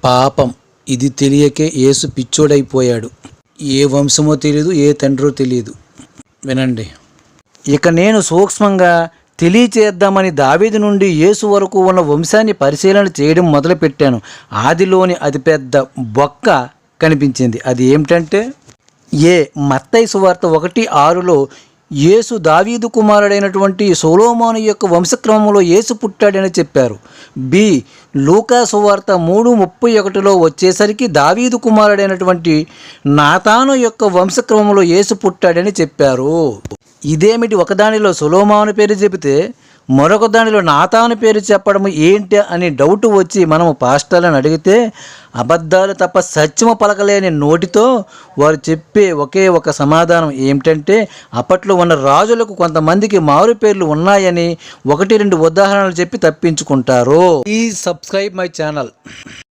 పాపం ఇది తెలియకే యేసు పిచ్చోడైపోయాడు. ఏ వంశమో తెలియదు, ఏ తండ్రో తెలియదు. వినండి. ఇక నేను సూక్ష్మంగా తెలియచేద్దామని దావీదు నుండి యేసు వరకు ఉన్న వంశాన్ని పరిశీలన చేయడం మొదలుపెట్టాను. ఆదిలోని అతిపెద్ద బొక్క కనిపించింది. అది ఏమిటంటే మత్తయి సువార్త 1:6లో యేసు దావీదు కుమారుడైనటువంటి సొలొమోను యొక్క వంశక్రమంలో యేసు పుట్టాడని చెప్పారు. లూకా సువార్త 3:31లో వచ్చేసరికి దావీదు కుమారుడైనటువంటి నాతాను యొక్క వంశక్రమంలో యేసు పుట్టాడని చెప్పారు. ఇదేమిటి, ఒకదానిలో సొలొమోను పేరు చెబితే మరొక దానిలో నాతాను పేరు చెప్పడం ఏంటి అని డౌట్ వచ్చి మనము పాస్టర్లను అడిగితే అబద్ధాలు తప్ప సత్యము పలకలేని నోటితో వారు చెప్పే ఒకే ఒక సమాధానం ఏమిటంటే అప్పట్లో ఉన్న రాజులకు కొంతమందికి మారు పేర్లు ఉన్నాయని 1-2 ఉదాహరణలు చెప్పి తప్పించుకుంటారు. Please subscribe my channel.